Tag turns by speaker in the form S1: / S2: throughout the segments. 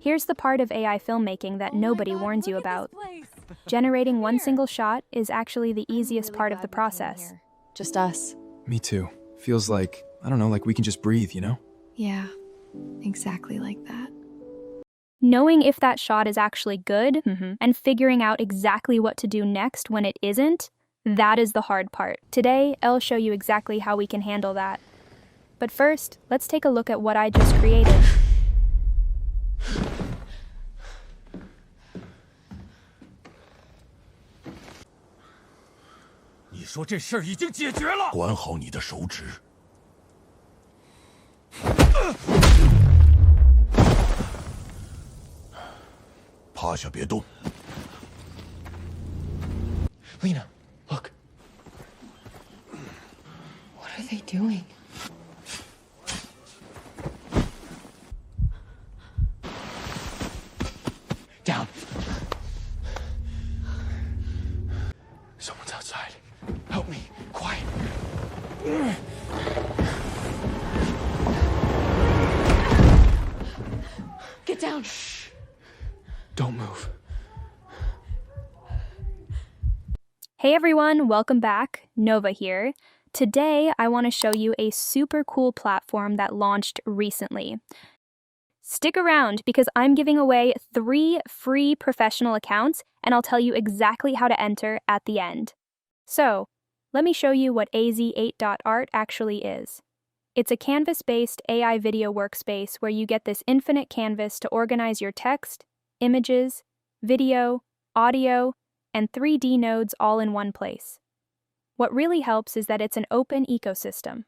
S1: Here's the part of AI filmmaking that nobody warns you about. Generating one single shot is actually the easiest part of the process.
S2: Just us.
S3: Me too. Feels like, I don't know, like we can just breathe, you know?
S2: Yeah, exactly like that.
S1: Knowing if that shot is actually good and figuring out exactly what to do next when it isn't, that is the hard part. Today, I'll show you exactly how we can handle that. But first, let's take a look at what I just created.
S4: 你说这事儿已经解决了。
S5: 管好你的手指。趴下，别动。
S4: Lena, look.
S2: What are they doing?
S4: Down. Someone's outside. Help me. Quiet.
S2: Get down.
S4: Shh. Don't move.
S1: Hey everyone, welcome back. Nova here. Today, I want to show you a super cool platform that launched recently. Stick around because I'm giving away 3 free professional accounts and I'll tell you exactly how to enter at the end. So, let me show you what AZ8.art actually is. It's a canvas-based AI video workspace where you get this infinite canvas to organize your text, images, video, audio, and 3D nodes all in one place. What really helps is that it's an open ecosystem.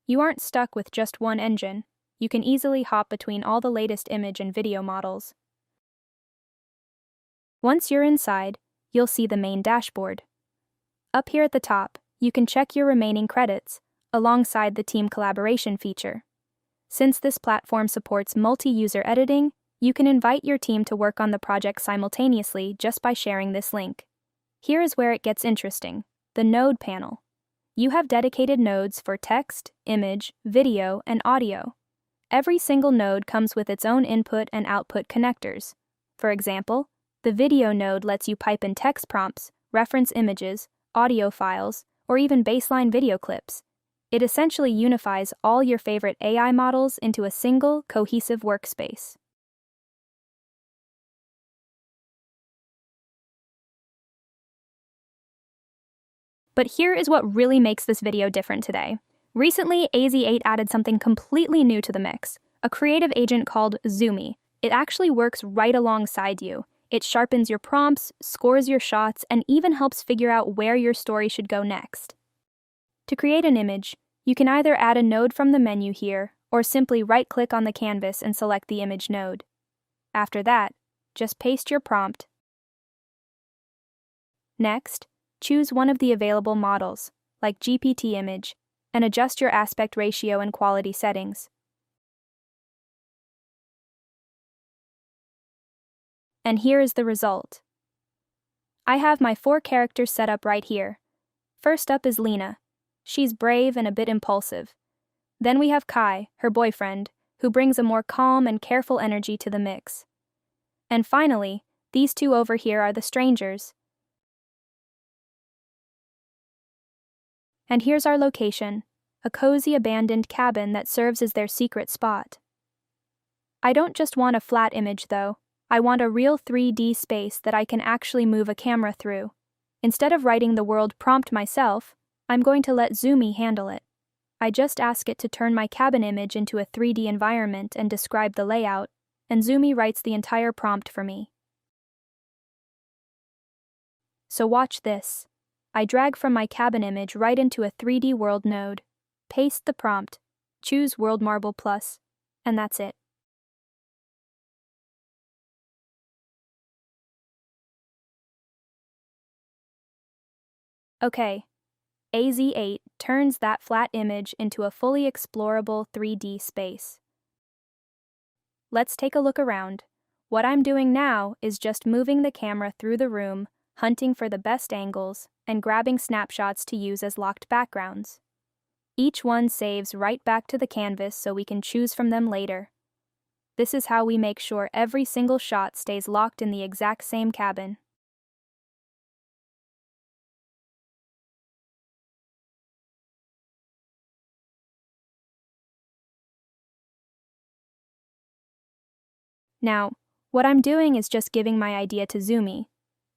S1: You aren't stuck with just one engine. You can easily hop between all the latest image and video models. Once you're inside, you'll see the main dashboard. Up here at the top, you can check your remaining credits, alongside the team collaboration feature. Since this platform supports multi-user editing, you can invite your team to work on the project simultaneously just by sharing this link. Here is where it gets interesting, the node panel. You have dedicated nodes for text, image, video, and audio. Every single node comes with its own input and output connectors. For example, the video node lets you pipe in text prompts, reference images, audio files, or even baseline video clips. It essentially unifies all your favorite AI models into a single, cohesive workspace. But here is what really makes this video different today. Recently, AZ8 added something completely new to the mix, a creative agent called Zumi. It actually works right alongside you. It sharpens your prompts, scores your shots, and even helps figure out where your story should go next. To create an image, you can either add a node from the menu here, or simply right-click on the canvas and select the image node. After that, just paste your prompt. Next, choose one of the available models, like GPT image, and adjust your aspect ratio and quality settings. And here is the result. I have my 4 characters set up right here. First up is Lena. She's brave and a bit impulsive. Then we have Kai, her boyfriend, who brings a more calm and careful energy to the mix. And finally, these 2 over here are the strangers. And here's our location, a cozy abandoned cabin that serves as their secret spot. I don't just want a flat image though. I want a real 3D space that I can actually move a camera through. Instead of writing the world prompt myself, I'm going to let Zumi handle it. I just ask it to turn my cabin image into a 3D environment and describe the layout, and Zumi writes the entire prompt for me. So watch this. I drag from my cabin image right into a 3D world node, paste the prompt, choose World Marble Plus, and that's it. Okay, AZ8 turns that flat image into a fully explorable 3D space. Let's take a look around. What I'm doing now is just moving the camera through the room, hunting for the best angles, and grabbing snapshots to use as locked backgrounds. Each one saves right back to the canvas so we can choose from them later. This is how we make sure every single shot stays locked in the exact same cabin. Now, what I'm doing is just giving my idea to Zumi.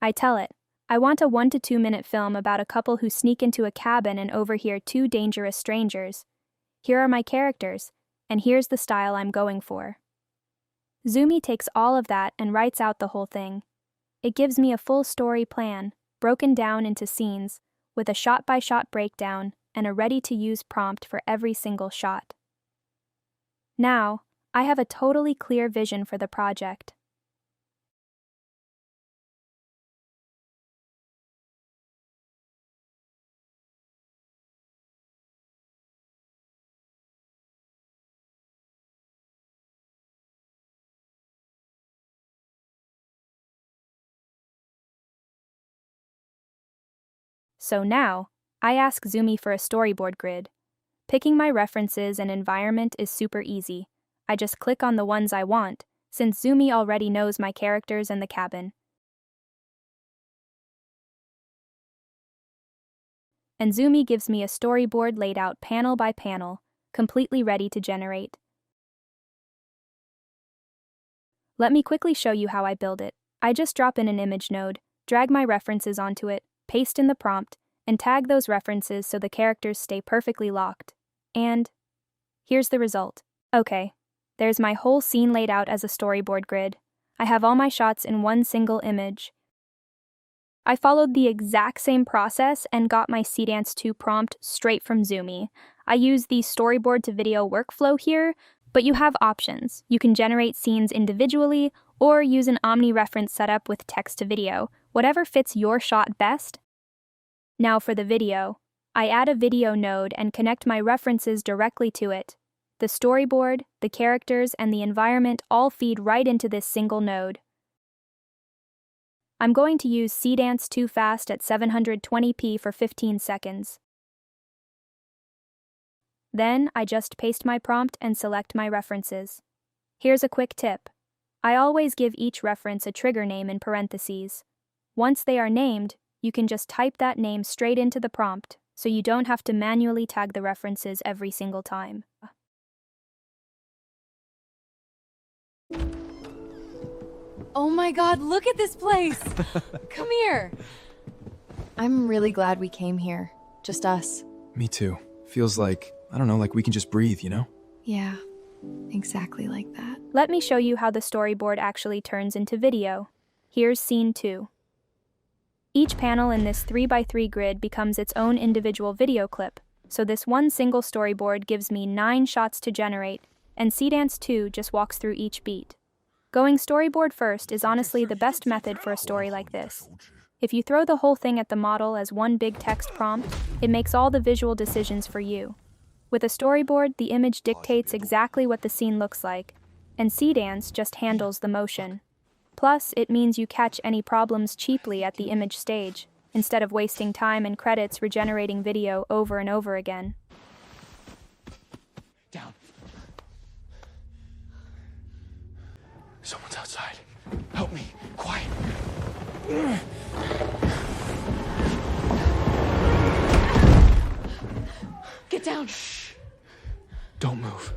S1: I tell it, I want a 1 to 2 minute film about a couple who sneak into a cabin and overhear two dangerous strangers. Here are my characters, and here's the style I'm going for. Zumi takes all of that and writes out the whole thing. It gives me a full story plan, broken down into scenes, with a shot-by-shot breakdown and a ready-to-use prompt for every single shot. Now, I have a totally clear vision for the project. So now, I ask Zumi for a storyboard grid. Picking my references and environment is super easy. I just click on the ones I want, since Zumi already knows my characters and the cabin. And Zumi gives me a storyboard laid out panel by panel, completely ready to generate. Let me quickly show you how I build it. I just drop in an image node, drag my references onto it, paste in the prompt, and tag those references so the characters stay perfectly locked. And here's the result. Okay, there's my whole scene laid out as a storyboard grid. I have all my shots in one single image. I followed the exact same process and got my Seedance 2 prompt straight from Zumi. I use the storyboard to video workflow here, but you have options. You can generate scenes individually or use an omni-reference setup with text to video, whatever fits your shot best. Now for the video. I add a video node and connect my references directly to it. The storyboard, the characters, and the environment all feed right into this single node. I'm going to use Seedance 2 Fast at 720p for 15 seconds. Then I just paste my prompt and select my references. Here's a quick tip. I always give each reference a trigger name in parentheses. Once they are named, you can just type that name straight into the prompt, so you don't have to manually tag the references every single time.
S2: Oh my god, look at this place! Come here! I'm really glad we came here. Just us.
S3: Me too. Feels like, I don't know, like we can just breathe, you know?
S2: Yeah, exactly like that.
S1: Let me show you how the storyboard actually turns into video. Here's scene 2. Each panel in this 3x3 grid becomes its own individual video clip, so this one single storyboard gives me 9 shots to generate, and Seedance 2 just walks through each beat. Going storyboard first is honestly the best method for a story like this. If you throw the whole thing at the model as one big text prompt, it makes all the visual decisions for you. With a storyboard, the image dictates exactly what the scene looks like, and Seedance just handles the motion. Plus, it means you catch any problems cheaply at the image stage, instead of wasting time and credits regenerating video over and over again.
S4: Down. Someone's outside. Help me. Quiet.
S2: Get down!
S4: Shh. Don't move.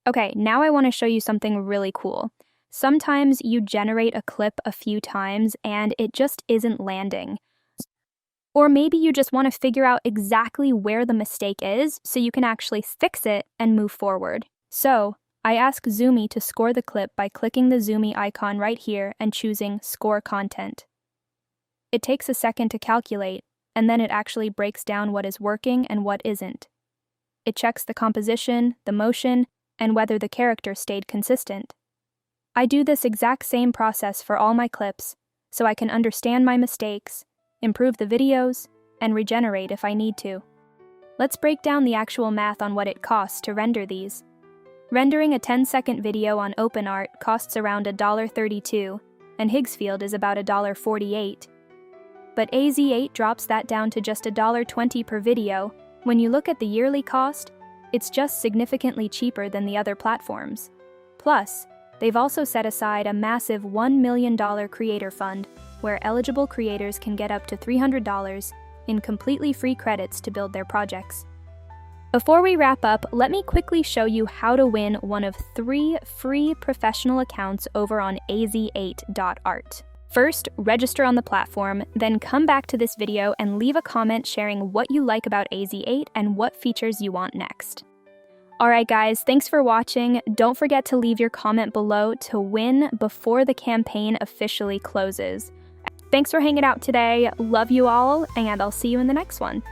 S1: Okay, now I want to show you something really cool. Sometimes you generate a clip a few times and it just isn't landing. Or maybe you just want to figure out exactly where the mistake is so you can actually fix it and move forward. So, I ask Zumi to score the clip by clicking the Zumi icon right here and choosing Score Content. It takes a second to calculate, and then it actually breaks down what is working and what isn't. It checks the composition, the motion, and whether the character stayed consistent. I do this exact same process for all my clips, so I can understand my mistakes, improve the videos, and regenerate if I need to. Let's break down the actual math on what it costs to render these. Rendering a 10-second video on OpenArt costs around $1.32, and Higgsfield is about $1.48. But AZ8 drops that down to just $1.20 per video. When you look at the yearly cost, It's just significantly cheaper than the other platforms. Plus, they've also set aside a massive $1 million creator fund where eligible creators can get up to $300 in completely free credits to build their projects. Before we wrap up, let me quickly show you how to win one of 3 free professional accounts over on az8.art. First, register on the platform, then come back to this video and leave a comment sharing what you like about AZ8 and what features you want next. Alright guys, thanks for watching. Don't forget to leave your comment below to win before the campaign officially closes. Thanks for hanging out today, love you all, and I'll see you in the next one.